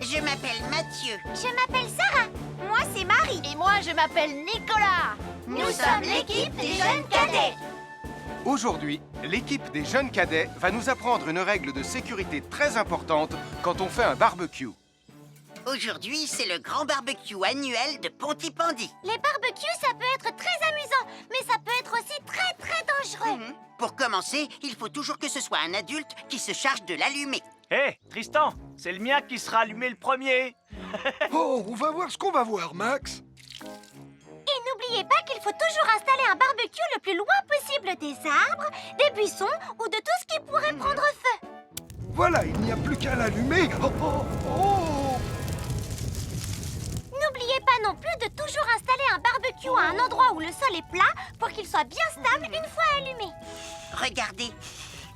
Je m'appelle Mathieu. Je m'appelle Sarah. Moi, c'est Marie. Et moi, je m'appelle Nicolas. Nous sommes l'équipe des jeunes cadets. Aujourd'hui, l'équipe des jeunes cadets va nous apprendre une règle de sécurité très importante quand on fait un barbecue. Aujourd'hui, c'est le grand barbecue annuel de Pontypandy. Les barbecues, ça peut être très amusant, mais ça peut être aussi très dangereux. Pour commencer, il faut toujours que ce soit un adulte qui se charge de l'allumer. Hé, Tristan, c'est le mien qui sera allumé le premier. Oh, on va voir ce qu'on va voir, Max. Et n'oubliez pas qu'il faut toujours installer un barbecue le plus loin possible des arbres, des buissons ou de tout ce qui pourrait prendre feu. Voilà, il n'y a plus qu'à l'allumer. Oh, oh, oh. N'oubliez pas non plus de toujours installer un barbecue à un endroit où le sol est plat pour qu'il soit bien stable une fois allumé. Regardez,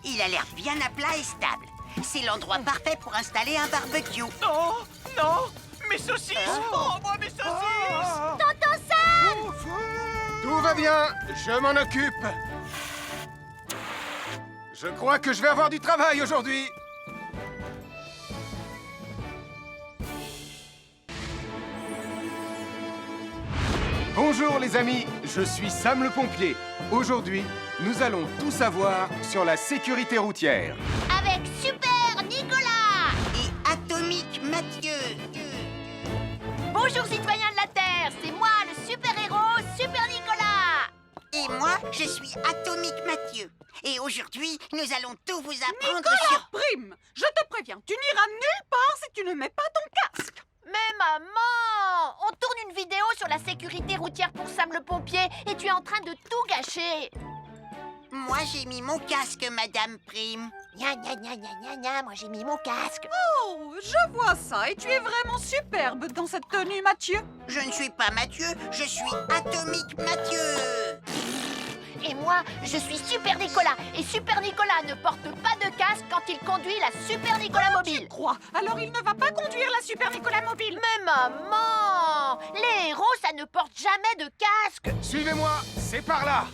il a l'air bien à plat et stable. C'est l'endroit parfait pour installer un barbecue. Non, non, mes saucisses. Oh, moi, mes saucisses. Tonton Sam! Au feu. Tout va bien, je m'en occupe. Je crois que je vais avoir du travail aujourd'hui. Bonjour les amis, je suis Sam le pompier. Aujourd'hui, nous allons tout savoir sur la sécurité routière. Avec Super Nicolas! Et Atomique Mathieu. Bonjour citoyens de la Terre, c'est moi le super-héros Super Nicolas. Et moi, je suis Atomique Mathieu. Et aujourd'hui, nous allons tout vous apprendre Nicolas sur... Prime, je te préviens, tu n'iras nulle part si tu ne mets pas ton casque. Mais maman, on tourne une vidéo sur la sécurité routière pour Sam le pompier et tu es en train de tout gâcher. Moi, j'ai mis mon casque, Madame Prime. Gna gna gna gna gna gna, moi j'ai mis mon casque. Oh, je vois ça et tu es vraiment superbe dans cette tenue, Mathieu. Je ne suis pas Mathieu, je suis Atomique Mathieu. Et moi, je suis Super Nicolas. Et Super Nicolas ne porte pas de casque quand il conduit la Super Nicolas Mobile. Crois, alors il ne va pas conduire la Super Nicolas Mobile. Mais maman, les héros, ça ne porte jamais de casque. Suivez-moi, c'est par là.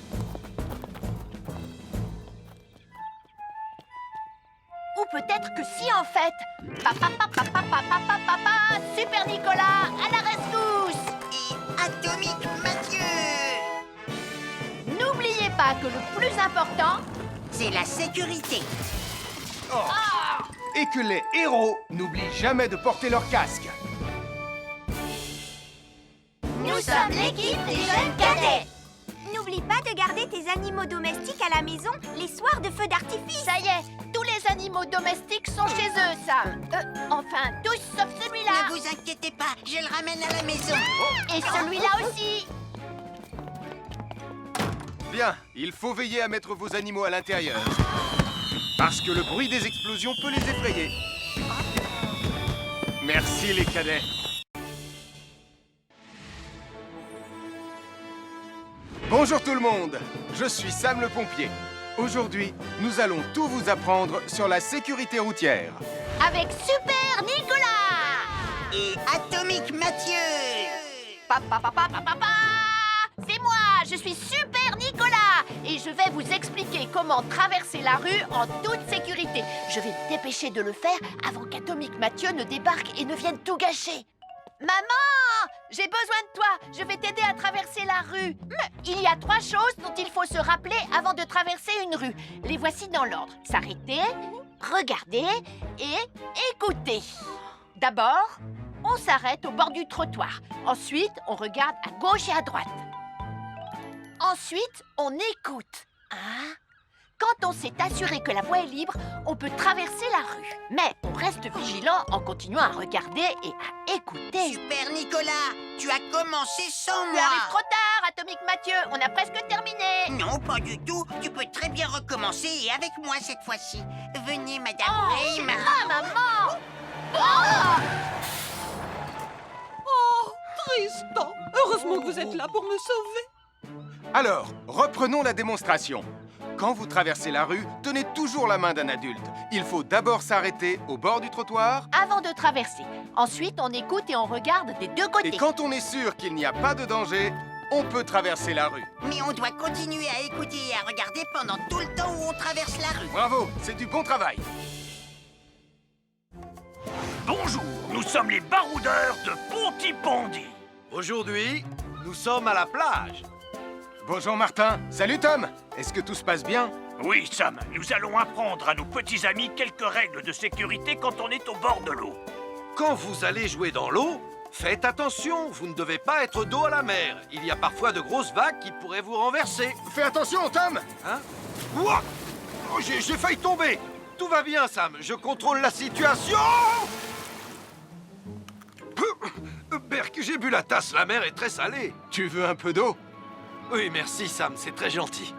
Ou peut-être que si en fait. Papa, papa, papa, papa, papa, Super Nicolas, à la rescousse. Et Atomique Mathieu. N'oubliez pas que le plus important, C'est la sécurité. Et que les héros n'oublient jamais de porter leur casque. Nous sommes l'équipe des jeunes cadets. N'oublie pas de garder tes animaux domestiques à la maison les soirs de feu d'artifice. ça y est, tous les animaux domestiques sont chez eux, Sam. Enfin, tous sauf celui-là. Ne vous inquiétez pas, je le ramène à la maison. Et celui-là aussi. Bien, il faut veiller à mettre vos animaux à l'intérieur. Parce que le bruit des explosions peut les effrayer. Merci les cadets. Bonjour tout le monde, je suis Sam le pompier. Aujourd'hui, nous allons tout vous apprendre sur la sécurité routière. Avec Super Nicolas. Et Atomique Mathieu. Papa, papa, papa, papa. C'est moi, je suis Super Nicolas. Et je vais vous expliquer comment traverser la rue en toute sécurité. Je vais me dépêcher de le faire avant qu'Atomique Mathieu ne débarque et ne vienne tout gâcher. Maman, j'ai besoin de toi. Je vais t'aider à traverser la rue. Mais il y a 3 choses dont il faut se rappeler avant de traverser une rue. Les voici dans l'ordre. S'arrêter, regarder et écouter. D'abord, on s'arrête au bord du trottoir. Ensuite, on regarde à gauche et à droite. Ensuite, on écoute. Hein? Quand on s'est assuré que la voie est libre, on peut traverser la rue. Mais on reste vigilant en continuant à regarder et à écouter. Super Nicolas, tu as commencé sans Tu moi. arrives trop tard, Atomique Mathieu. On a presque terminé. Non, pas du tout. Tu peux très bien recommencer et avec moi cette fois-ci. Venez, Madame Prime. Ah, maman! Oh! Oh, Tristan, heureusement que vous êtes là pour me sauver. Alors, reprenons la démonstration. Quand vous traversez la rue, tenez toujours la main d'un adulte. Il faut d'abord s'arrêter au bord du trottoir. Avant de traverser. Ensuite, on écoute et on regarde des deux côtés. Et quand on est sûr qu'il n'y a pas de danger, on peut traverser la rue. Mais on doit continuer à écouter et à regarder pendant tout le temps où on traverse la rue. Bravo, c'est du bon travail. Bonjour, nous sommes les baroudeurs de Pontypandy. Aujourd'hui, nous sommes à la plage. Bonjour Martin. Salut Tom. Est-ce que tout se passe bien? Oui, Sam, nous allons apprendre à nos petits amis quelques règles de sécurité quand on est au bord de l'eau. Quand vous allez jouer dans l'eau, faites attention, vous ne devez pas être dos à la mer. Il y a parfois de grosses vagues qui pourraient vous renverser. Fais attention Tom. Hein? Ouah! Oh, j'ai failli tomber. Tout va bien, Sam, je contrôle la situation. Berk, j'ai bu la tasse, la mer est très salée. Tu veux un peu d'eau? Oui, merci, Sam, c'est très gentil.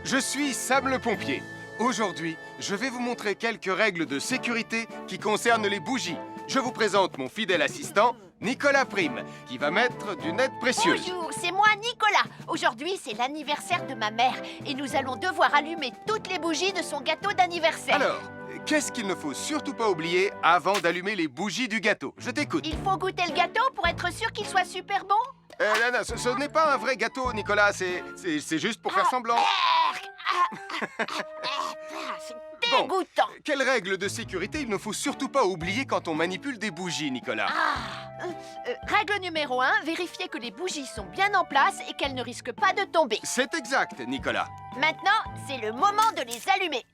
Je suis Sam le pompier. Aujourd'hui, je vais vous montrer quelques règles de sécurité qui concernent les bougies. Je vous présente mon fidèle assistant, Nicolas Prime, qui va mettre d'une aide précieuse. Bonjour, c'est moi Nicolas. Aujourd'hui, c'est l'anniversaire de ma mère et nous allons devoir allumer toutes les bougies de son gâteau d'anniversaire. Alors, qu'est-ce qu'il ne faut surtout pas oublier avant d'allumer les bougies du gâteau? Je t'écoute. Il faut goûter le gâteau pour être sûr qu'il soit super bon. Non, ce n'est pas un vrai gâteau, Nicolas. C'est juste pour faire semblant. C'est dégoûtant. Quelles règles de sécurité il ne faut surtout pas oublier quand on manipule des bougies, Nicolas? Règle numéro 1, vérifier que les bougies sont bien en place et qu'elles ne risquent pas de tomber. C'est exact, Nicolas. Maintenant, c'est le moment de les allumer.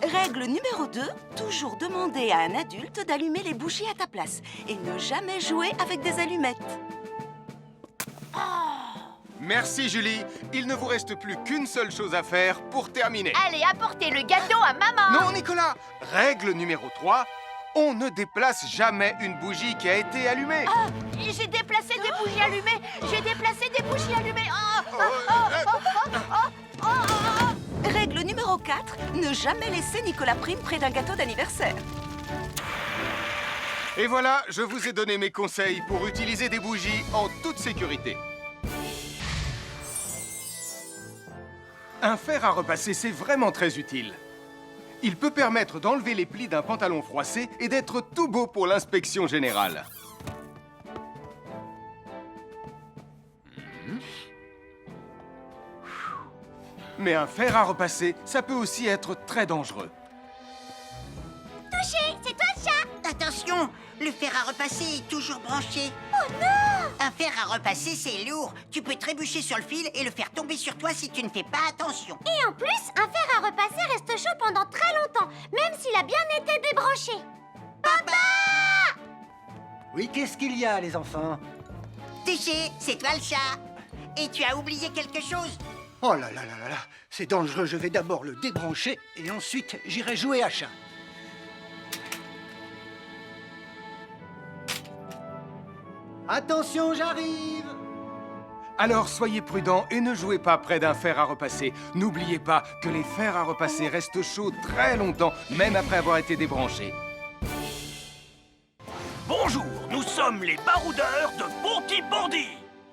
Règle numéro 2, toujours demander à un adulte d'allumer les bougies à ta place et ne jamais jouer avec des allumettes. Merci, Julie. Il ne vous reste plus qu'une seule chose à faire pour terminer. Allez, apportez le gâteau à maman. Non, Nicolas. Règle numéro 3, on ne déplace jamais une bougie qui a été allumée. J'ai déplacé des bougies allumées. J'ai déplacé des bougies allumées. Règle numéro 4, ne jamais laisser Nicolas Prime près d'un gâteau d'anniversaire. Et voilà, je vous ai donné mes conseils pour utiliser des bougies en toute sécurité. Un fer à repasser, c'est vraiment très utile. Il peut permettre d'enlever les plis d'un pantalon froissé et d'être tout beau pour l'inspection générale. Mais un fer à repasser, ça peut aussi être très dangereux. Touché, c'est toi le chat. Attention, le fer à repasser est toujours branché. Oh non! Un fer à repasser, c'est lourd. Tu peux trébucher sur le fil et le faire tomber sur toi si tu ne fais pas attention. Et en plus, un fer à repasser reste chaud pendant très longtemps, même s'il a bien été débranché. Papa! Oui, qu'est-ce qu'il y a, les enfants? Touché, c'est toi le chat. Et tu as oublié quelque chose? Oh là là là là là, c'est dangereux, je vais d'abord le débrancher et ensuite j'irai jouer à chat. Attention, j'arrive! Alors soyez prudents et ne jouez pas près d'un fer à repasser. N'oubliez pas que les fers à repasser restent chauds très longtemps, même après avoir été débranchés. Bonjour, nous sommes les baroudeurs de Pontypandy.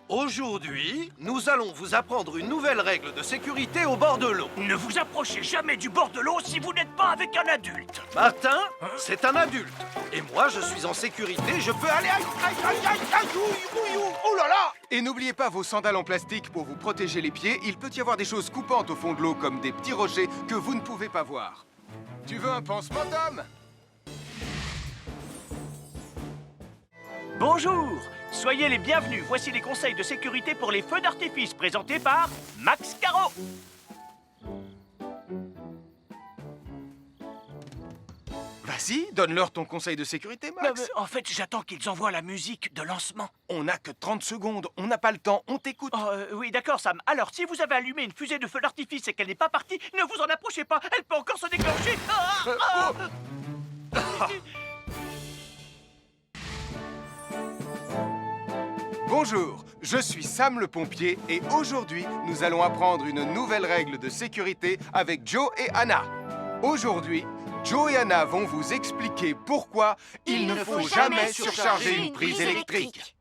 Aujourd'hui, nous allons vous apprendre une nouvelle règle de sécurité au bord de l'eau. Ne vous approchez jamais du bord de l'eau si vous n'êtes pas avec un adulte. Martin, c'est un adulte. Et moi, je suis en sécurité, je peux aller... Aïe, aïe, aïe, aïe, aïe, ouïe, ouïe, ouïe, oh là là! Et n'oubliez pas vos sandales en plastique pour vous protéger les pieds. Il peut y avoir des choses coupantes au fond de l'eau, comme des petits rochers que vous ne pouvez pas voir. Tu veux un pansement, Tom? Bonjour, soyez les bienvenus. Voici les conseils de sécurité pour les feux d'artifice présentés par Max Caro. Vas-y, donne-leur ton conseil de sécurité, Max. En fait, j'attends qu'ils envoient la musique de lancement. On n'a que 30 secondes, on n'a pas le temps, on t'écoute. Oui, d'accord, Sam. Alors, si vous avez allumé une fusée de feu d'artifice et qu'elle n'est pas partie, ne vous en approchez pas. Elle peut encore se déclencher. Bonjour, je suis Sam le pompier et aujourd'hui, nous allons apprendre une nouvelle règle de sécurité avec Joe et Anna. Aujourd'hui, Joe et Anna vont vous expliquer pourquoi il ne faut jamais surcharger une prise électrique.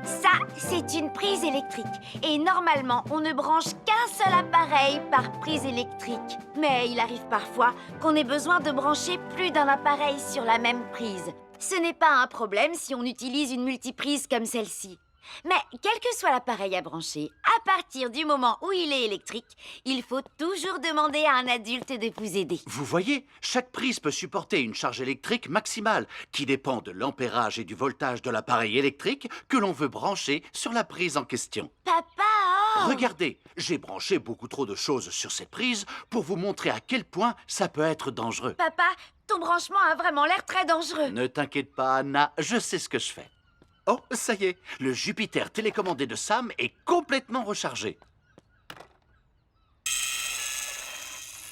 Ça, c'est une prise électrique. Et normalement, on ne branche qu'un seul appareil par prise électrique. Mais il arrive parfois qu'on ait besoin de brancher plus d'un appareil sur la même prise. Ce n'est pas un problème si on utilise une multiprise comme celle-ci. Mais quel que soit l'appareil à brancher, à partir du moment où il est électrique, il faut toujours demander à un adulte de vous aider. Vous voyez, chaque prise peut supporter une charge électrique maximale qui dépend de l'ampérage et du voltage de l'appareil électrique que l'on veut brancher sur la prise en question. Papa, oh! Regardez, j'ai branché beaucoup trop de choses sur cette prise pour vous montrer à quel point ça peut être dangereux. Papa, ton branchement a vraiment l'air très dangereux. Ne t'inquiète pas, Anna, je sais ce que je fais. Oh, ça y est, le Jupiter télécommandé de Sam est complètement rechargé.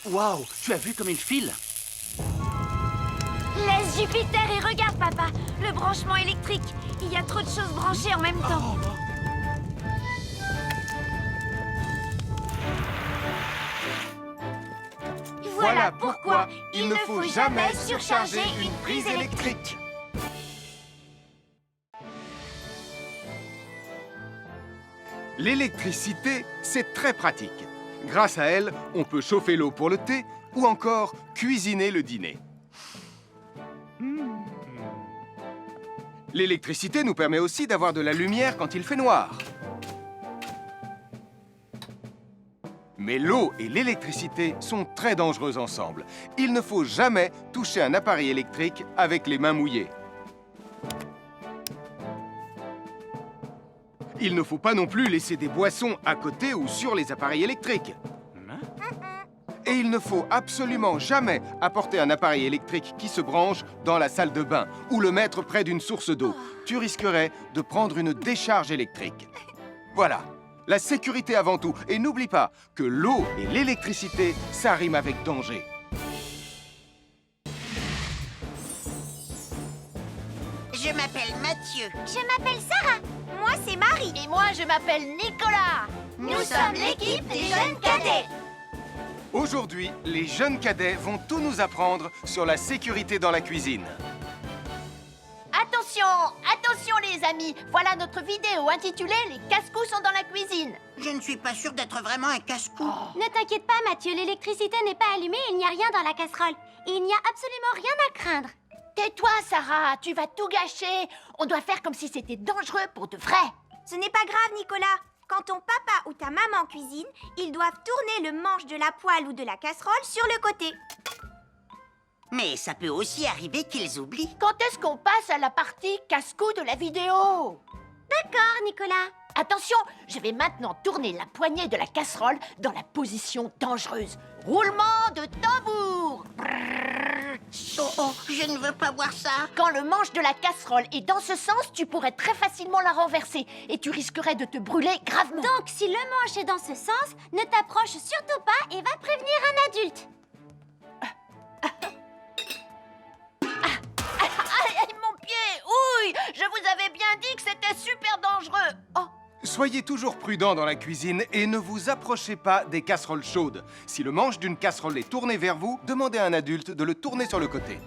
Waouh, tu as vu comme il file? Laisse Jupiter et regarde, papa. Le branchement électrique. Il y a trop de choses branchées en même temps. Voilà pourquoi il ne faut jamais surcharger une prise électrique. L'électricité, c'est très pratique. Grâce à elle, on peut chauffer l'eau pour le thé ou encore cuisiner le dîner. L'électricité nous permet aussi d'avoir de la lumière quand il fait noir. Mais l'eau et l'électricité sont très dangereuses ensemble. Il ne faut jamais toucher un appareil électrique avec les mains mouillées. Il ne faut pas non plus laisser des boissons à côté ou sur les appareils électriques. Et il ne faut absolument jamais apporter un appareil électrique qui se branche dans la salle de bain ou le mettre près d'une source d'eau. Tu risquerais de prendre une décharge électrique. Voilà, la sécurité avant tout. Et n'oublie pas que l'eau et l'électricité, ça rime avec danger. Je m'appelle Mathieu. Je m'appelle Sarah. Moi, c'est Marie. Et moi, je m'appelle Nicolas. Nous sommes l'équipe des jeunes cadets. Aujourd'hui, les jeunes cadets vont tout nous apprendre sur la sécurité dans la cuisine. Attention, attention les amis. Voilà notre vidéo intitulée « Les casse-cous sont dans la cuisine ». Je ne suis pas sûre d'être vraiment un casse-cou. Ne t'inquiète pas, Mathieu. L'électricité n'est pas allumée et il n'y a rien dans la casserole. Il n'y a absolument rien à craindre. Tais-toi, Sarah, tu vas tout gâcher. On doit faire comme si c'était dangereux pour de vrai. Ce n'est pas grave, Nicolas. Quand ton papa ou ta maman cuisine, ils doivent tourner le manche de la poêle ou de la casserole sur le côté. Mais ça peut aussi arriver qu'ils oublient. Quand est-ce qu'on passe à la partie casse-cou de la vidéo? D'accord, Nicolas. Attention, je vais maintenant tourner la poignée de la casserole dans la position dangereuse. Roulement de tambour. Oh, je ne veux pas voir ça. Quand le manche de la casserole est dans ce sens, tu pourrais très facilement la renverser et tu risquerais de te brûler gravement. Donc, si le manche est dans ce sens, ne t'approche surtout pas et va prévenir un adulte. Aïe, mon pied! Ouille! Je vous avais bien dit que c'était super dangereux. Oh! Soyez toujours prudents dans la cuisine et ne vous approchez pas des casseroles chaudes. Si le manche d'une casserole est tourné vers vous, demandez à un adulte de le tourner sur le côté.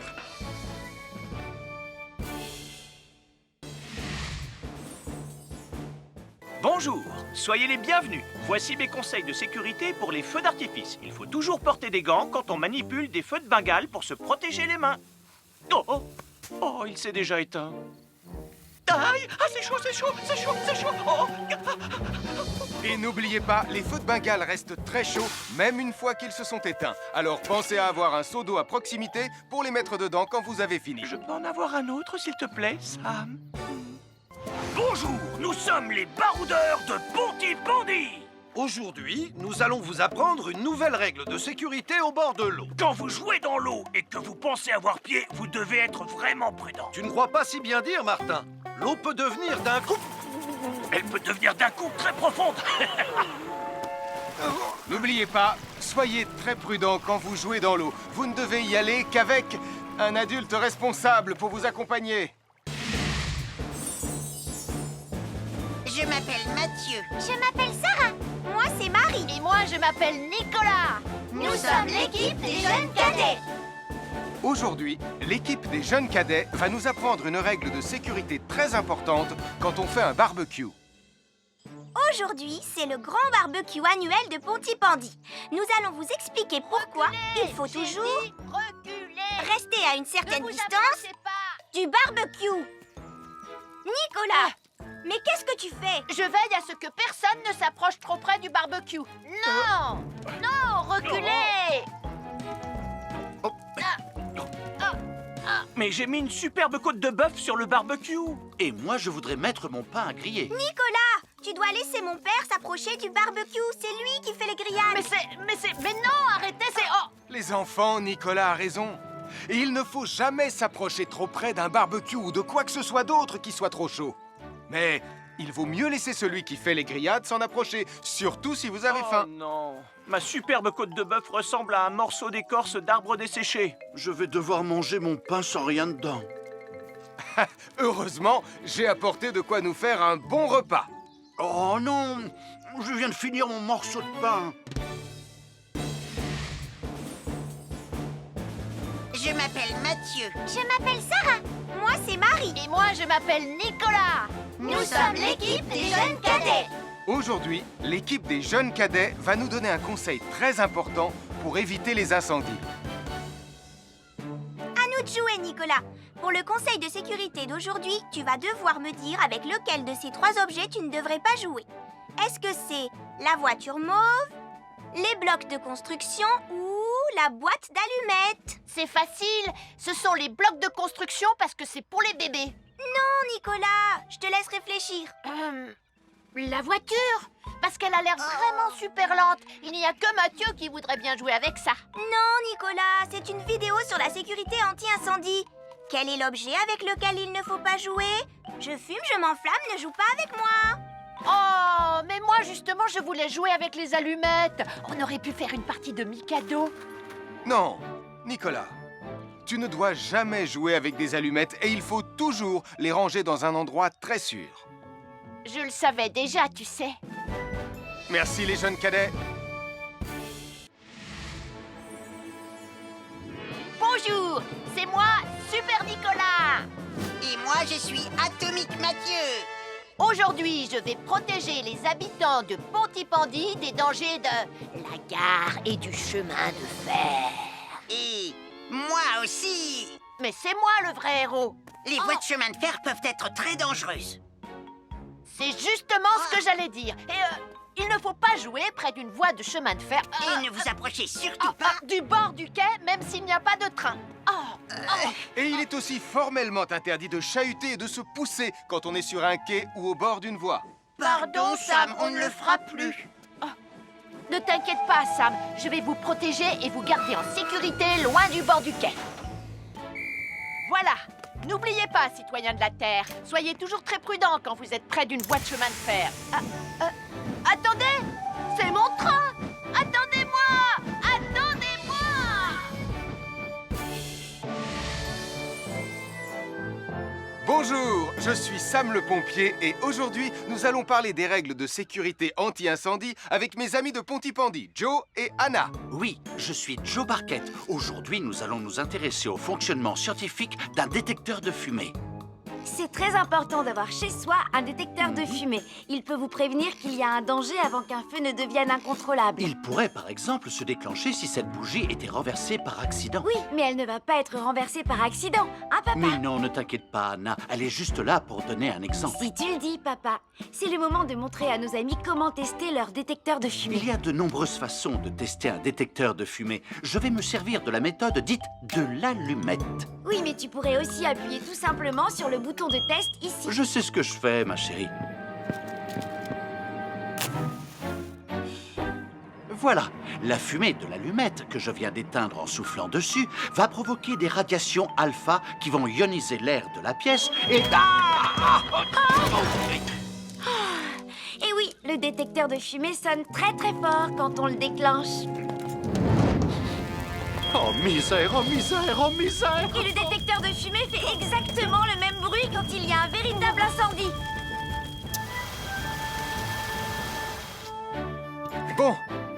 Bonjour, soyez les bienvenus. Voici mes conseils de sécurité pour les feux d'artifice. Il faut toujours porter des gants quand on manipule des feux de Bengale pour se protéger les mains. Oh, il s'est déjà éteint. Aïe! Ah, c'est chaud, c'est chaud, c'est chaud, c'est chaud! Oh. Et n'oubliez pas, les feux de Bengale restent très chauds, même une fois qu'ils se sont éteints. Alors pensez à avoir un seau d'eau à proximité pour les mettre dedans quand vous avez fini. Je peux en avoir un autre, s'il te plaît, Sam? Bonjour, nous sommes les baroudeurs de Pontypandy. Aujourd'hui, nous allons vous apprendre une nouvelle règle de sécurité au bord de l'eau. Quand vous jouez dans l'eau et que vous pensez avoir pied, vous devez être vraiment prudent. Tu ne crois pas si bien dire, Martin? L'eau peut devenir d'un coup... Elle peut devenir d'un coup très profonde. N'oubliez pas, soyez très prudents quand vous jouez dans l'eau. Vous ne devez y aller qu'avec un adulte responsable pour vous accompagner. Je m'appelle Mathieu. Je m'appelle Sarah. Moi, c'est Marie. Et moi, je m'appelle Nicolas. Nous sommes l'équipe des jeunes cadets. Aujourd'hui, l'équipe des jeunes cadets va nous apprendre une règle de sécurité très importante quand on fait un barbecue. Aujourd'hui, c'est le grand barbecue annuel de Pontypandy. Nous allons vous expliquer pourquoi il faut toujours rester à une certaine distance du barbecue. Nicolas, Mais qu'est-ce que tu fais? Je veille à ce que personne ne s'approche trop près du barbecue. Non! Non, reculez! Mais j'ai mis une superbe côte de bœuf sur le barbecue. Et moi, je voudrais mettre mon pain à griller. Nicolas, tu dois laisser mon père s'approcher du barbecue. C'est lui qui fait les grillades. Mais non, arrêtez, c'est... Oh! Les enfants, Nicolas a raison. Et il ne faut jamais s'approcher trop près d'un barbecue ou de quoi que ce soit d'autre qui soit trop chaud. Mais il vaut mieux laisser celui qui fait les grillades s'en approcher, surtout si vous avez faim. Oh non. Ma superbe côte de bœuf ressemble à un morceau d'écorce d'arbre desséché. Je vais devoir manger mon pain sans rien dedans. Heureusement, j'ai apporté de quoi nous faire un bon repas. Oh non! Je viens de finir mon morceau de pain. Je m'appelle Mathieu. Je m'appelle Sarah. Moi, c'est Marie. Et moi, je m'appelle Nicolas. Nous sommes l'équipe des jeunes cadets. Aujourd'hui, l'équipe des jeunes cadets va nous donner un conseil très important pour éviter les incendies. À nous de jouer, Nicolas. Pour le conseil de sécurité d'aujourd'hui, tu vas devoir me dire avec lequel de ces 3 objets tu ne devrais pas jouer. Est-ce que c'est la voiture mauve, les blocs de construction ou la boîte d'allumettes? C'est facile. Ce sont les blocs de construction parce que c'est pour les bébés. Non, Nicolas, je te laisse réfléchir. La voiture? Parce qu'elle a l'air vraiment super lente. Il n'y a que Mathieu qui voudrait bien jouer avec ça. Non, Nicolas, c'est une vidéo sur la sécurité anti-incendie. Quel est l'objet avec lequel il ne faut pas jouer? Je fume, je m'enflamme, ne joue pas avec moi. Oh, mais moi justement, je voulais jouer avec les allumettes. On aurait pu faire une partie de Mikado. Non, Nicolas, tu ne dois jamais jouer avec des allumettes et il faut toujours les ranger dans un endroit très sûr. Je le savais déjà, tu sais. Merci les jeunes cadets. Bonjour, c'est moi, Super Nicolas. Et moi, je suis Atomique Mathieu. Aujourd'hui, je vais protéger les habitants de Pontypandy des dangers de la gare et du chemin de fer. Et moi aussi. Mais c'est moi le vrai héros. Les voies de chemin de fer peuvent être très dangereuses. C'est justement ce que j'allais dire. Et il ne faut pas jouer près d'une voie de chemin de fer. Et ne vous approchez surtout pas Du bord du quai, même s'il n'y a pas de train. Et il est aussi formellement interdit de chahuter et de se pousser quand on est sur un quai ou au bord d'une voie. Pardon, Sam, on ne le fera plus. Ne t'inquiète pas, Sam. Je vais vous protéger et vous garder en sécurité loin du bord du quai. Voilà. N'oubliez pas, citoyens de la Terre, soyez toujours très prudents quand vous êtes près d'une voie de chemin de fer. Attendez! C'est mon train! Attendez-moi! Attendez-moi! Bonjour, je suis Sam le pompier et aujourd'hui, nous allons parler des règles de sécurité anti-incendie avec mes amis de Pontypandy, Joe et Anna. Oui, je suis Joe Barquette. Aujourd'hui, nous allons nous intéresser au fonctionnement scientifique d'un détecteur de fumée. C'est très important d'avoir chez soi un détecteur de fumée. Il peut vous prévenir qu'il y a un danger avant qu'un feu ne devienne incontrôlable. Il pourrait, par exemple, se déclencher si cette bougie était renversée par accident. Oui, mais elle ne va pas être renversée par accident, hein, papa? Mais non, ne t'inquiète pas, Anna. Elle est juste là pour donner un exemple. Si tu le dis, papa. C'est le moment de montrer à nos amis comment tester leur détecteur de fumée. Il y a de nombreuses façons de tester un détecteur de fumée. Je vais me servir de la méthode dite de l'allumette. Oui, mais tu pourrais aussi appuyer tout simplement sur le bouton de test ici. Je sais ce que je fais, ma chérie. Voilà, la fumée de l'allumette que je viens d'éteindre en soufflant dessus va provoquer des radiations alpha qui vont ioniser l'air de la pièce et... Et oui, le détecteur de fumée sonne très très fort quand on le déclenche. Oh misère, oh misère, oh misère! Et le détecteur de fumée fait exactement le même bruit quand il y a un véritable incendie. Bon,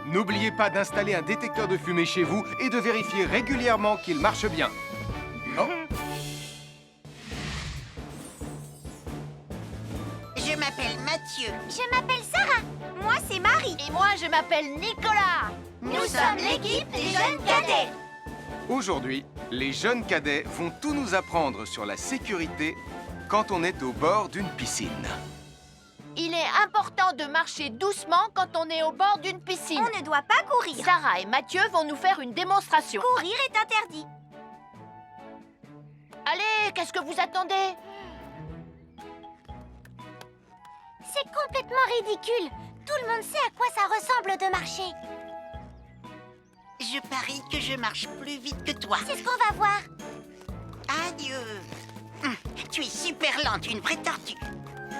n'oubliez pas d'installer un détecteur de fumée chez vous et de vérifier régulièrement qu'il marche bien. Oh. Je m'appelle Mathieu. Je m'appelle Sarah. Moi, c'est Marie. Et moi, je m'appelle Nicolas. Nous sommes l'équipe des jeunes cadets. Aujourd'hui, les jeunes cadets vont tout nous apprendre sur la sécurité quand on est au bord d'une piscine. Il est important de marcher doucement quand on est au bord d'une piscine. On ne doit pas courir. Sarah et Mathieu vont nous faire une démonstration. Courir est interdit. Allez, qu'est-ce que vous attendez? C'est complètement ridicule. Tout le monde sait à quoi ça ressemble de marcher. Je parie que je marche plus vite que toi. C'est ce qu'on va voir. Adieu. Tu es super lente, une vraie tortue.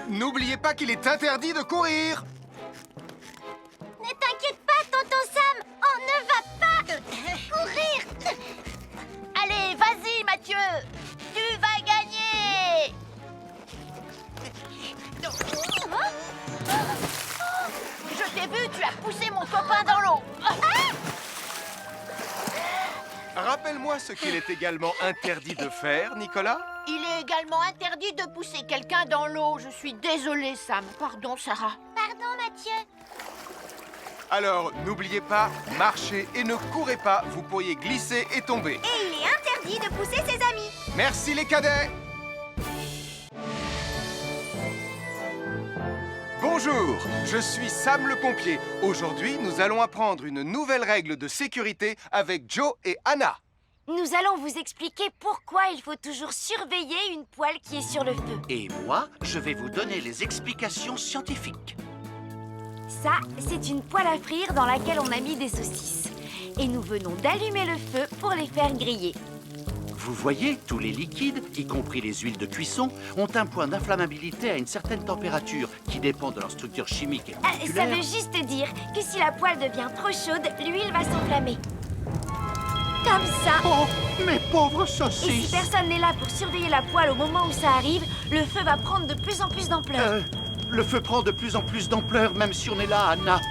N'oubliez pas qu'il est interdit de courir. Ne t'inquiète pas, tonton Sam. On ne va pas courir. Allez, vas-y, Mathieu. Tu vas gagner. Je t'ai vu, tu as poussé mon copain dans l'eau. Rappelle-moi ce qu'il est également interdit de faire, Nicolas. Il est également interdit de pousser quelqu'un dans l'eau. Je suis désolée, Sam. Pardon, Sarah. Pardon, Mathieu. Alors, n'oubliez pas, marchez et ne courez pas, vous pourriez glisser et tomber. Et il est interdit de pousser ses amis. Merci les cadets. Bonjour, je suis Sam le pompier. Aujourd'hui, nous allons apprendre une nouvelle règle de sécurité avec Joe et Anna. Nous allons vous expliquer pourquoi il faut toujours surveiller une poêle qui est sur le feu. Et moi, je vais vous donner les explications scientifiques. Ça, c'est une poêle à frire dans laquelle on a mis des saucisses. Et nous venons d'allumer le feu pour les faire griller. Vous voyez, tous les liquides, y compris les huiles de cuisson, ont un point d'inflammabilité à une certaine température qui dépend de leur structure chimique et Ça moléculaire. veut juste dire que si la poêle devient trop chaude, l'huile va s'enflammer. Comme ça. Oh, mes pauvres Et si saucisses! personne n'est là pour surveiller la poêle au moment où ça arrive, le feu va prendre de plus en plus d'ampleur. Le feu prend de plus en plus d'ampleur, même si on est là, Anna.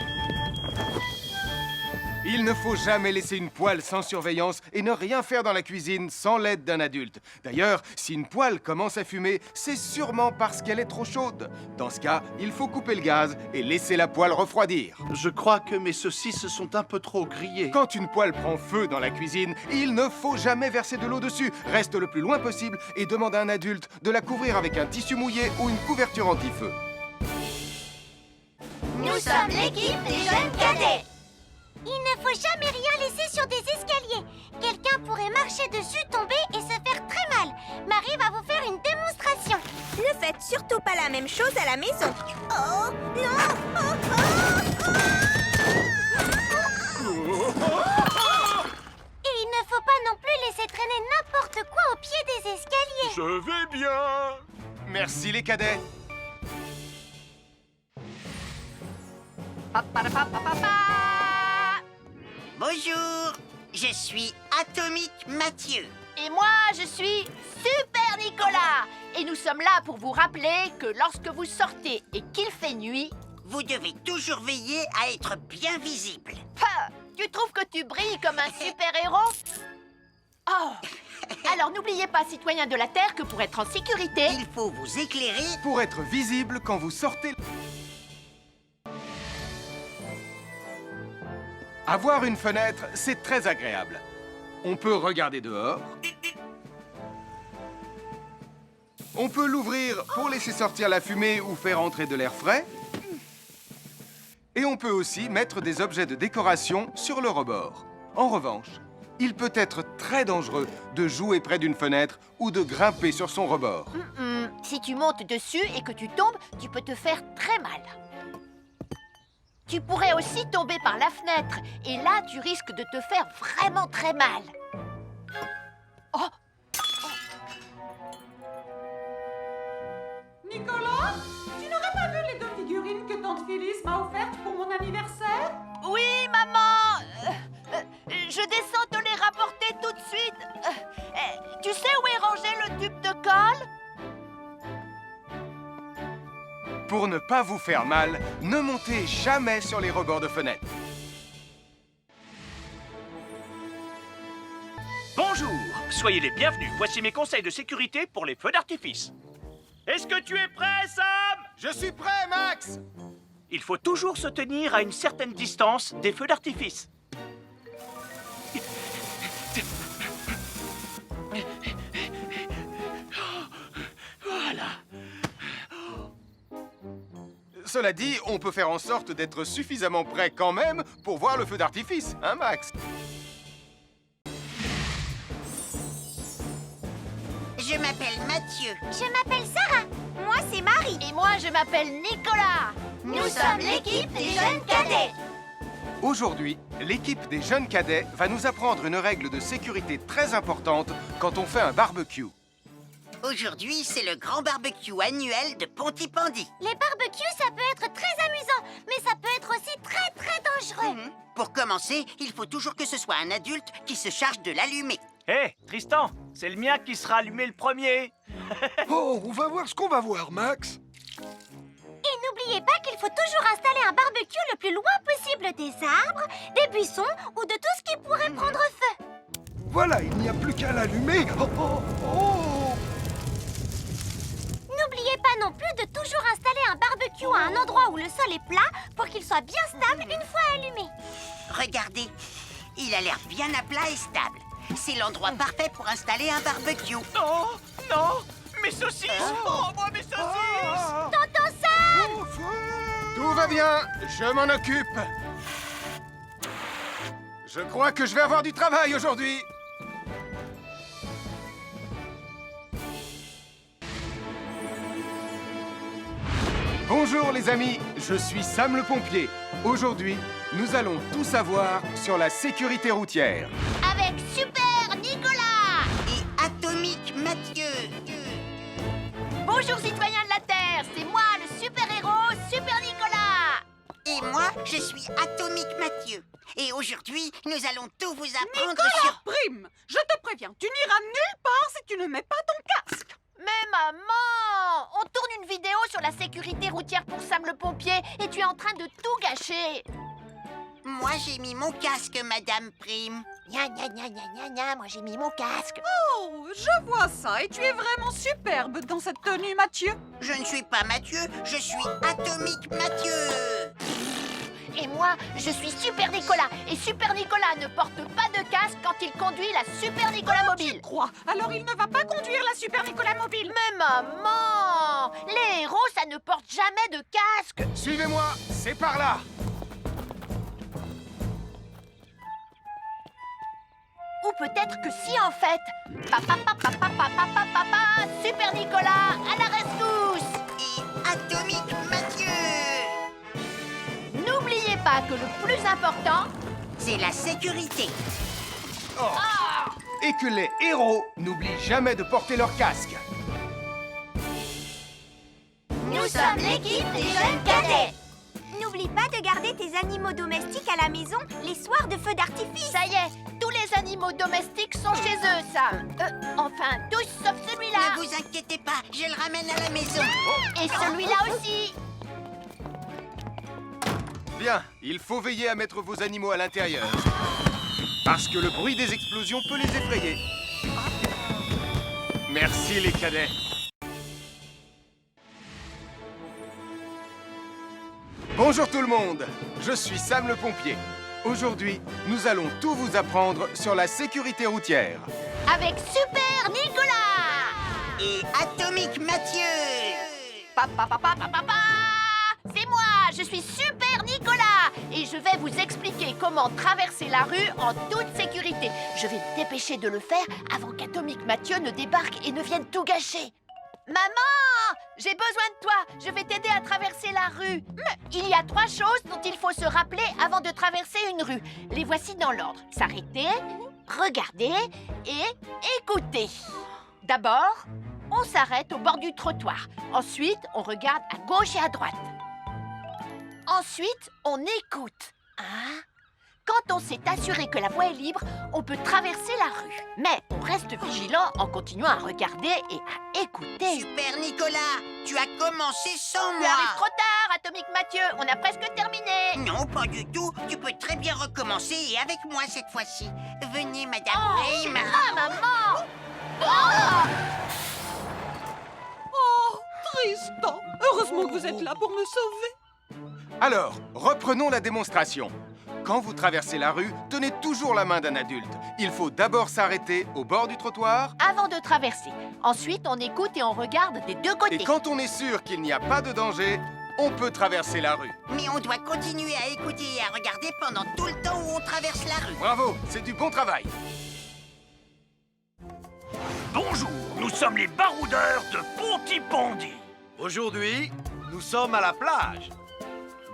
Il ne faut jamais laisser une poêle sans surveillance et ne rien faire dans la cuisine sans l'aide d'un adulte. D'ailleurs, si une poêle commence à fumer, c'est sûrement parce qu'elle est trop chaude. Dans ce cas, il faut couper le gaz et laisser la poêle refroidir. Je crois que mes saucisses sont un peu trop grillées. Quand une poêle prend feu dans la cuisine, il ne faut jamais verser de l'eau dessus. Reste le plus loin possible et demande à un adulte de la couvrir avec un tissu mouillé ou une couverture anti-feu. Nous sommes l'équipe des jeunes cadets. Il ne faut jamais rien laisser sur des escaliers. Quelqu'un pourrait marcher dessus, tomber et se faire très mal. Marie va vous faire une démonstration. Ne faites surtout pas la même chose à la maison. Oh non! Et il ne faut pas non plus laisser traîner n'importe quoi au pied des escaliers. Je vais bien. Merci les cadets. Bonjour, je suis Atomique Mathieu. Et moi, je suis Super Nicolas. Et nous sommes là pour vous rappeler que lorsque vous sortez et qu'il fait nuit... Vous devez toujours veiller à être bien visible. Tu trouves que tu brilles comme un super-héros? Oh! Alors n'oubliez pas, citoyens de la Terre, que pour être en sécurité... Il faut vous éclairer. Pour être visible quand vous sortez... Avoir une fenêtre, c'est très agréable. On peut regarder dehors. On peut l'ouvrir pour laisser sortir la fumée ou faire entrer de l'air frais. Et on peut aussi mettre des objets de décoration sur le rebord. En revanche, il peut être très dangereux de jouer près d'une fenêtre ou de grimper sur son rebord. Si tu montes dessus et que tu tombes, tu peux te faire très mal. Tu pourrais aussi tomber par la fenêtre. Et là, tu risques de te faire vraiment très mal. Oh! Nicolas, tu n'aurais pas vu les 2 figurines que tante Phyllis m'a offertes pour mon anniversaire? Oui, maman! Je descends te les rapporter tout de suite. Tu sais où est rangé le tube de colle? Pour ne pas vous faire mal, ne montez jamais sur les rebords de fenêtres. Bonjour, soyez les bienvenus. Voici mes conseils de sécurité pour les feux d'artifice. Est-ce que tu es prêt, Sam? Je suis prêt, Max! Il faut toujours se tenir à une certaine distance des feux d'artifice. Voilà. cela dit, on peut faire en sorte d'être suffisamment prêt quand même pour voir le feu d'artifice, hein Max? Je m'appelle Mathieu. Je m'appelle Sarah. Moi, c'est Marie. Et moi, je m'appelle Nicolas. Nous sommes l'équipe des jeunes cadets. Aujourd'hui, l'équipe des jeunes cadets va nous apprendre une règle de sécurité très importante quand on fait un barbecue. Aujourd'hui, c'est le grand barbecue annuel de Pontypandy. Les barbecues, ça peut être très amusant, mais ça peut être aussi très dangereux. Pour commencer, il faut toujours que ce soit un adulte qui se charge de l'allumer. Hé, Tristan, c'est le mien qui sera allumé le premier. Oh, on va voir ce qu'on va voir, Max. Et n'oubliez pas qu'il faut toujours installer un barbecue le plus loin possible des arbres, des buissons ou de tout ce qui pourrait prendre feu. Voilà, il n'y a plus qu'à l'allumer. Oh, oh, oh. N'oubliez pas non plus de toujours installer un barbecue à un endroit où le sol est plat pour qu'il soit bien stable une fois allumé. Regardez, il a l'air bien à plat et stable. C'est l'endroit parfait pour installer un barbecue. Non, non, mes saucisses. Oh, moi, mes saucisses. Tonton Sam! Tout va bien, je m'en occupe. Je crois que je vais avoir du travail aujourd'hui. Bonjour les amis, je suis Sam le pompier. Aujourd'hui, nous allons tout savoir sur la sécurité routière. Avec Super Nicolas! Et Atomique Mathieu. Bonjour citoyens de la Terre, c'est moi le super-héros Super Nicolas. Et moi, je suis Atomique Mathieu. Et aujourd'hui, nous allons tout vous apprendre Nicolas, sur... Prime, je te préviens, tu n'iras nulle part si tu ne mets pas ton casque. Mais maman, on tourne une vidéo sur la sécurité routière pour Sam le pompier et tu es en train de tout gâcher. Moi, j'ai mis mon casque, Madame Prime. Gna gna gna gna gna gna, moi j'ai mis mon casque. Oh, je vois ça et tu es vraiment superbe dans cette tenue, Mathieu. Je ne suis pas Mathieu, je suis Atomique Mathieu. Et moi, je suis Super Nicolas. Et Super Nicolas ne porte pas de casque quand il conduit la Super Nicolas mobile. Crois, alors il ne va pas conduire la Super Nicolas mobile. Mais maman, les héros, ça ne porte jamais de casque. Suivez-moi, c'est par là. Ou peut-être que si en fait. Papa, Super Nicolas, à la rescousse. Et Atomique Mathieu. N'oubliez pas que le plus important, c'est la sécurité. Et que les héros n'oublient jamais de porter leur casque. Nous sommes l'équipe des jeunes cadets. N'oublie pas de garder tes animaux domestiques à la maison les soirs de feu d'artifice. ça y est, tous les animaux domestiques sont chez eux, Sam. Enfin, tous sauf celui-là. Ne vous inquiétez pas, je le ramène à la maison. Et celui-là aussi. Bien, il faut veiller à mettre vos animaux à l'intérieur. Parce que le bruit des explosions peut les effrayer. Merci les cadets. Bonjour tout le monde, je suis Sam le pompier. Aujourd'hui, nous allons tout vous apprendre sur la sécurité routière. Avec Super Nicolas. Et Atomique Mathieu. C'est moi, je suis Super Nicolas. Et je vais vous expliquer comment traverser la rue en toute sécurité. Je vais me dépêcher de le faire avant qu'Atomique Mathieu ne débarque et ne vienne tout gâcher. Maman, j'ai besoin de toi. Je vais t'aider à traverser la rue. Mais il y a 3 choses dont il faut se rappeler avant de traverser une rue. Les voici dans l'ordre. S'arrêter, regarder et écouter. D'abord, on s'arrête au bord du trottoir. Ensuite, on regarde à gauche et à droite. Ensuite, on écoute. Hein? Quand on s'est assuré que la voie est libre, on peut traverser la rue. Mais on reste vigilant en continuant à regarder et à écouter. Super Nicolas, tu as commencé sans Tu moi. arrives trop tard, Atomique Mathieu. On a presque terminé. Non, pas du tout. Tu peux très bien recommencer et avec moi cette fois-ci. Venez, Madame Prime. Ah, maman! Oh! Oh, Tristan, heureusement que vous êtes là pour me sauver. Alors, reprenons la démonstration. Quand vous traversez la rue, tenez toujours la main d'un adulte. Il faut d'abord s'arrêter au bord du trottoir. Avant de traverser. Ensuite, on écoute et on regarde des deux côtés. Et quand on est sûr qu'il n'y a pas de danger, on peut traverser la rue. Mais on doit continuer à écouter et à regarder pendant tout le temps où on traverse la rue. Bravo, c'est du bon travail. Bonjour, nous sommes les baroudeurs de Pontypandy. Aujourd'hui, nous sommes à la plage.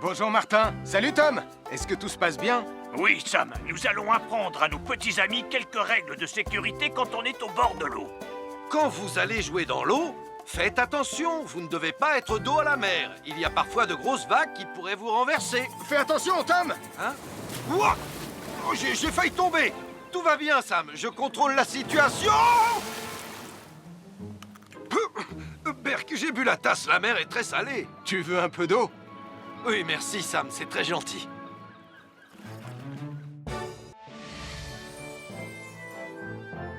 Bonjour Martin. Salut Tom. Est-ce que tout se passe bien? Oui, Sam, nous allons apprendre à nos petits amis quelques règles de sécurité quand on est au bord de l'eau. Quand vous allez jouer dans l'eau, faites attention, vous ne devez pas être dos à la mer. Il y a parfois de grosses vagues qui pourraient vous renverser. Fais attention Tom. Hein? Ouah! Oh, j'ai failli tomber. Tout va bien, Sam, je contrôle la situation. Berk, j'ai bu la tasse, la mer est très salée. Tu veux un peu d'eau? Oui, merci Sam, c'est très gentil.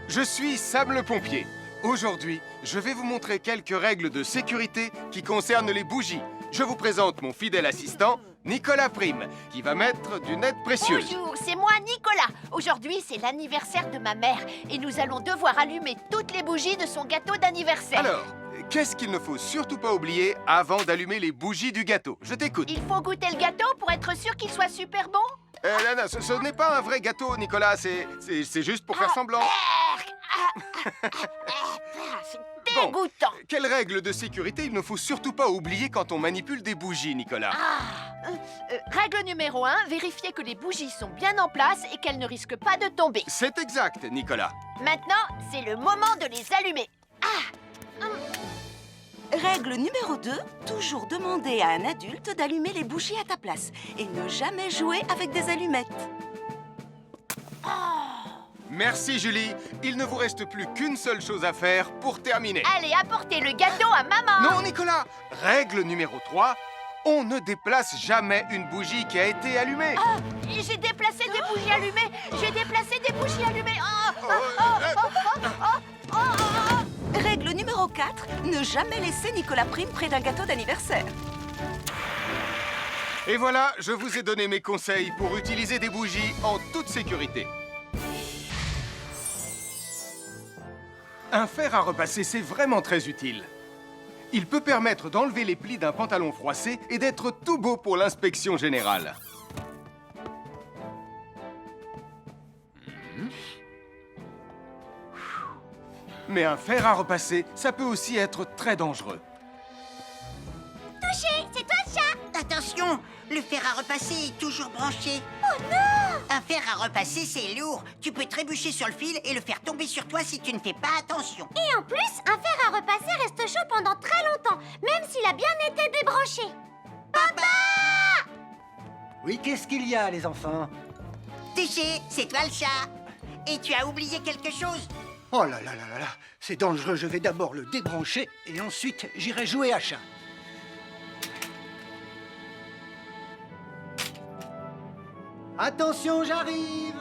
Je suis Sam le pompier. Aujourd'hui, je vais vous montrer quelques règles de sécurité qui concernent les bougies. Je vous présente mon fidèle assistant, Nicolas Prime, qui va mettre d'une aide précieuse. Bonjour, c'est moi Nicolas. Aujourd'hui, c'est l'anniversaire de ma mère et nous allons devoir allumer toutes les bougies de son gâteau d'anniversaire. Alors, qu'est-ce qu'il ne faut surtout pas oublier avant d'allumer les bougies du gâteau? Je t'écoute. Il faut goûter le gâteau pour être sûr qu'il soit super bon. Non, ce n'est pas un vrai gâteau, Nicolas. C'est juste pour faire semblant. C'est dégoûtant. Quelles règles de sécurité il ne faut surtout pas oublier quand on manipule des bougies, Nicolas? Règle numéro 1, vérifier que les bougies sont bien en place et qu'elles ne risquent pas de tomber. C'est exact, Nicolas. Maintenant, c'est le moment de les allumer. Règle numéro 2, toujours demander à un adulte d'allumer les bougies à ta place et ne jamais jouer avec des allumettes. Merci, Julie. Il ne vous reste plus qu'une seule chose à faire pour terminer. Allez, apportez le gâteau à maman. Non, Nicolas. Règle numéro 3, on ne déplace jamais une bougie qui a été allumée. J'ai déplacé des bougies allumées. J'ai déplacé des bougies allumées. Règle numéro 4, ne jamais laisser Nicolas Prime près d'un gâteau d'anniversaire. Et voilà, je vous ai donné mes conseils pour utiliser des bougies en toute sécurité. Un fer à repasser, c'est vraiment très utile. Il peut permettre d'enlever les plis d'un pantalon froissé et d'être tout beau pour l'inspection générale. Mais un fer à repasser, ça peut aussi être très dangereux. Touché, c'est toi le chat. Attention, le fer à repasser est toujours branché. Oh non! Un fer à repasser, c'est lourd. Tu peux trébucher sur le fil et le faire tomber sur toi si tu ne fais pas attention. Et en plus, un fer à repasser reste chaud pendant très longtemps, même s'il a bien été débranché. Papa! Oui, qu'est-ce qu'il y a, les enfants? Touché, c'est toi le chat. Et tu as oublié quelque chose? Oh là là là là là, c'est dangereux, je vais d'abord le débrancher et ensuite j'irai jouer à chat. Attention, j'arrive!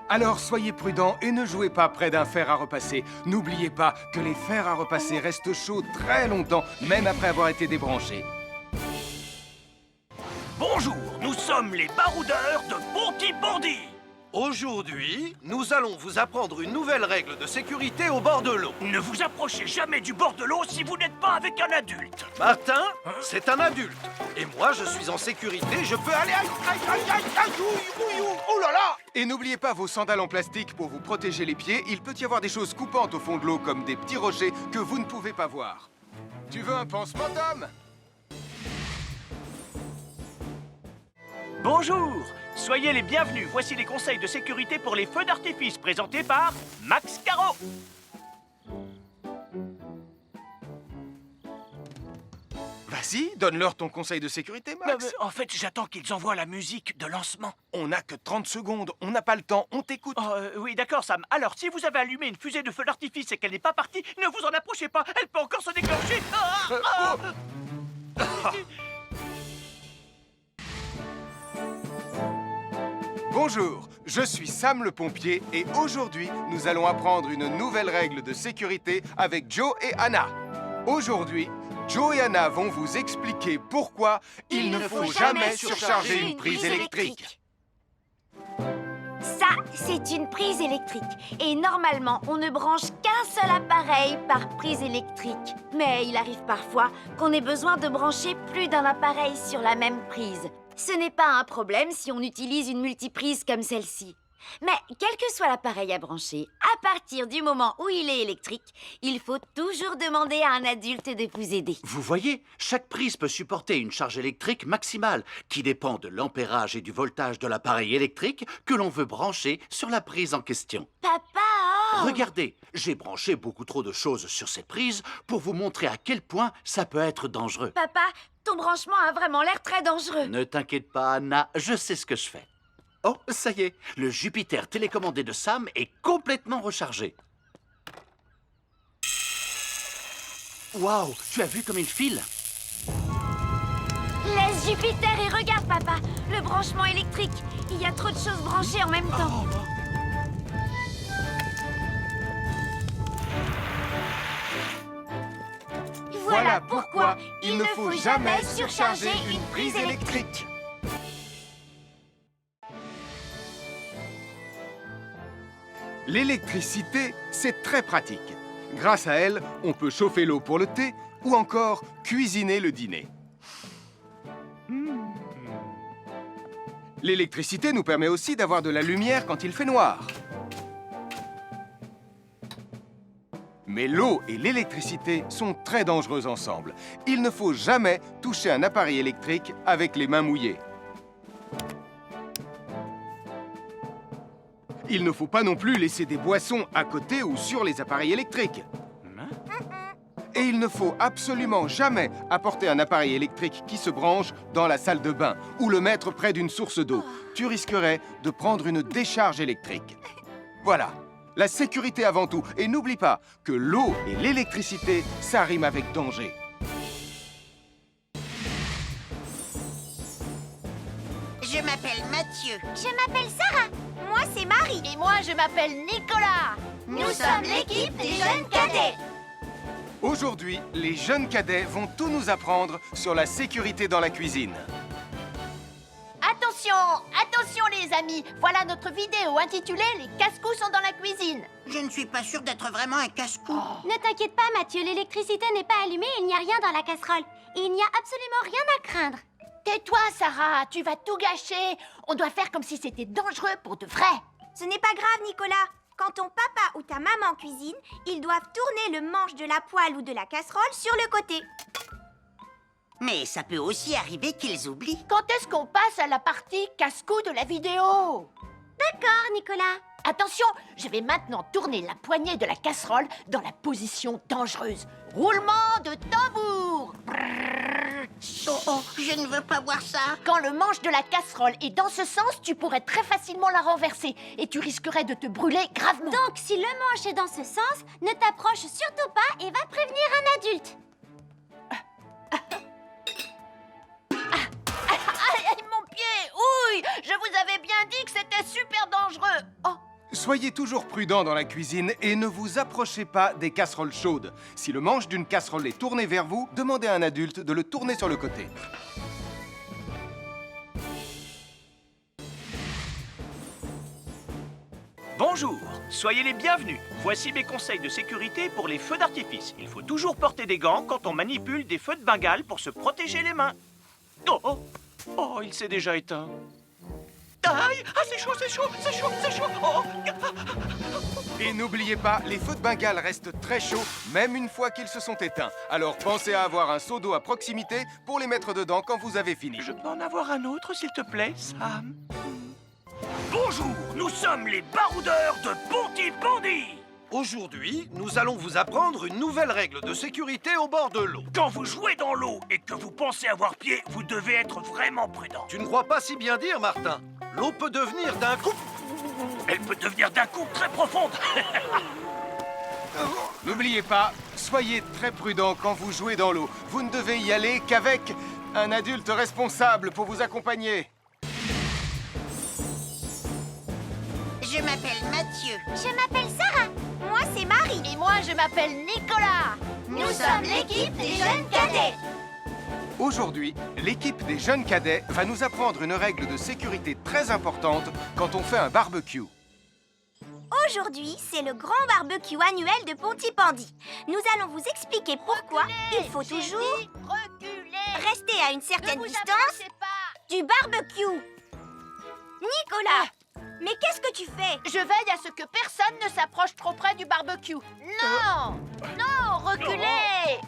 Alors soyez prudents et ne jouez pas près d'un fer à repasser. N'oubliez pas que les fers à repasser restent chauds très longtemps, même après avoir été débranchés. Bonjour, nous sommes les baroudeurs de Pontypandy. Aujourd'hui, nous allons vous apprendre une nouvelle règle de sécurité au bord de l'eau. Ne vous approchez jamais du bord de l'eau si vous n'êtes pas avec un adulte. Martin, c'est un adulte. Et moi, je suis en sécurité, je peux aller... Aïe, aïe, aïe, aïe, aïe, ouïe, ouïe, ouïe. Oh là là! Et n'oubliez pas vos sandales en plastique pour vous protéger les pieds. Il peut y avoir des choses coupantes au fond de l'eau, comme des petits rochers que vous ne pouvez pas voir. Tu veux un pansement, Tom? Bonjour, soyez les bienvenus. Voici les conseils de sécurité pour les feux d'artifice présentés par Max Caro. Vas-y, donne-leur ton conseil de sécurité, Max. En fait, j'attends qu'ils envoient la musique de lancement. On n'a que 30 secondes, on n'a pas le temps, on t'écoute. Oui, d'accord, Sam. Alors, si vous avez allumé une fusée de feu d'artifice et qu'elle n'est pas partie, ne vous en approchez pas. Elle peut encore se déclencher. Bonjour, je suis Sam le pompier et aujourd'hui, nous allons apprendre une nouvelle règle de sécurité avec Joe et Anna. Aujourd'hui, Joe et Anna vont vous expliquer pourquoi il ne faut jamais surcharger une prise électrique. Ça, c'est une prise électrique. Et normalement, on ne branche qu'un seul appareil par prise électrique. Mais il arrive parfois qu'on ait besoin de brancher plus d'un appareil sur la même prise. Ce n'est pas un problème si on utilise une multiprise comme celle-ci. Mais quel que soit l'appareil à brancher, à partir du moment où il est électrique, il faut toujours demander à un adulte de vous aider. Vous voyez, chaque prise peut supporter une charge électrique maximale qui dépend de l'ampérage et du voltage de l'appareil électrique que l'on veut brancher sur la prise en question. Papa! Regardez, j'ai branché beaucoup trop de choses sur cette prise pour vous montrer à quel point ça peut être dangereux. Papa, ton branchement a vraiment l'air très dangereux. Ne t'inquiète pas, Anna, je sais ce que je fais. Oh, ça y est, le Jupiter télécommandé de Sam est complètement rechargé. Waouh, tu as vu comme il file? Laisse Jupiter et regarde, papa. Le branchement électrique. Il y a trop de choses branchées en même temps. Voilà pourquoi il ne faut jamais surcharger une prise électrique. L'électricité, c'est très pratique. Grâce à elle, on peut chauffer l'eau pour le thé ou encore cuisiner le dîner. L'électricité nous permet aussi d'avoir de la lumière quand il fait noir. Mais l'eau et l'électricité sont très dangereuses ensemble. Il ne faut jamais toucher un appareil électrique avec les mains mouillées. Il ne faut pas non plus laisser des boissons à côté ou sur les appareils électriques. Et il ne faut absolument jamais apporter un appareil électrique qui se branche dans la salle de bain ou le mettre près d'une source d'eau. Tu risquerais de prendre une décharge électrique. Voilà, la sécurité avant tout. Et n'oublie pas que l'eau et l'électricité, ça rime avec danger. Je m'appelle Mathieu. Je m'appelle Sarah. Moi, c'est Marie. Et moi, je m'appelle Nicolas. Nous sommes l'équipe des jeunes cadets. Aujourd'hui, les jeunes cadets vont tout nous apprendre sur la sécurité dans la cuisine. Attention, attention les amis. Voilà notre vidéo intitulée « Les casse-cou sont dans la cuisine ». Je ne suis pas sûre d'être vraiment un casse-cou. Ne t'inquiète pas, Mathieu. L'électricité n'est pas allumée et il n'y a rien dans la casserole. Et il n'y a absolument rien à craindre. Tais-toi, Sarah, tu vas tout gâcher. On doit faire comme si c'était dangereux pour de vrai. Ce n'est pas grave, Nicolas. Quand ton papa ou ta maman cuisine, ils doivent tourner le manche de la poêle ou de la casserole sur le côté. Mais ça peut aussi arriver qu'ils oublient. Quand est-ce qu'on passe à la partie casse-cou de la vidéo? D'accord, Nicolas. Attention, je vais maintenant tourner la poignée de la casserole dans la position dangereuse. Roulement de tambour. Oh, je ne veux pas voir ça. Quand le manche de la casserole est dans ce sens, tu pourrais très facilement la renverser et tu risquerais de te brûler gravement. Donc, si le manche est dans ce sens, ne t'approche surtout pas et va prévenir un adulte. Aïe, mon pied! Ouille! Je vous avais bien dit que c'était super dangereux. Oh! Soyez toujours prudents dans la cuisine et ne vous approchez pas des casseroles chaudes. Si le manche d'une casserole est tourné vers vous, demandez à un adulte de le tourner sur le côté. Bonjour, soyez les bienvenus. Voici mes conseils de sécurité pour les feux d'artifice. Il faut toujours porter des gants quand on manipule des feux de Bengale pour se protéger les mains. Oh, oh, oh, il s'est déjà éteint. Aïe, ah, c'est chaud, c'est chaud, c'est chaud, c'est chaud. Oh. Et n'oubliez pas, les feux de Bengale restent très chauds, même une fois qu'ils se sont éteints. Alors pensez à avoir un seau d'eau à proximité pour les mettre dedans quand vous avez fini. Je peux en avoir un autre, s'il te plaît, Sam? Bonjour, nous sommes les baroudeurs de Pontypandy. Aujourd'hui, nous allons vous apprendre une nouvelle règle de sécurité au bord de l'eau. Quand vous jouez dans l'eau et que vous pensez avoir pied, vous devez être vraiment prudent. Tu ne crois pas si bien dire, Martin? L'eau peut devenir d'un coup... Elle peut devenir d'un coup très profonde. N'oubliez pas, soyez très prudents quand vous jouez dans l'eau. Vous ne devez y aller qu'avec un adulte responsable pour vous accompagner. Je m'appelle Mathieu. Je m'appelle Sarah. Moi, c'est Marie. Et moi, je m'appelle Nicolas. Nous sommes l'équipe des jeunes cadets. Aujourd'hui, l'équipe des jeunes cadets va nous apprendre une règle de sécurité très importante quand on fait un barbecue. Aujourd'hui, c'est le grand barbecue annuel de Pontypandy. Nous allons vous expliquer pourquoi il faut toujours Reculez. rester à une certaine Ne vous distance approchez pas. du barbecue. Nicolas, mais qu'est-ce que tu fais? Je veille à ce que personne ne s'approche trop près du barbecue. Non. Non, reculez.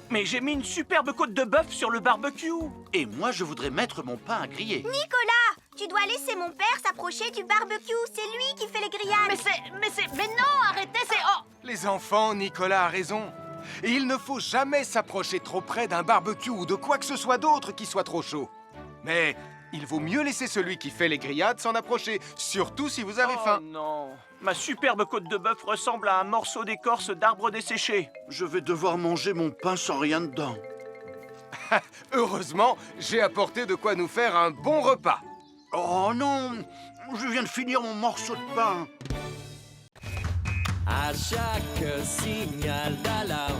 Mais j'ai mis une superbe côte de bœuf sur le barbecue. Et moi, je voudrais mettre mon pain à griller. Nicolas, tu dois laisser mon père s'approcher du barbecue. C'est lui qui fait les grillades. Mais non, arrêtez, c'est... Oh. Les enfants, Nicolas a raison. Et il ne faut jamais s'approcher trop près d'un barbecue ou de quoi que ce soit d'autre qui soit trop chaud. Mais il vaut mieux laisser celui qui fait les grillades s'en approcher, surtout si vous avez faim. Oh non. Ma superbe côte de bœuf ressemble à un morceau d'écorce d'arbre desséché. Je vais devoir manger mon pain sans rien dedans. Heureusement, j'ai apporté de quoi nous faire un bon repas. Oh non, je viens de finir mon morceau de pain. À chaque signal d'alarme,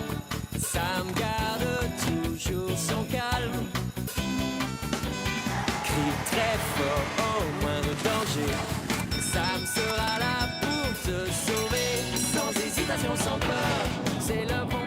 Sam garde toujours son calme. Crie très fort au moindre danger, Sam sera là pour te sauver. Sans hésitation, sans peur, c'est le bon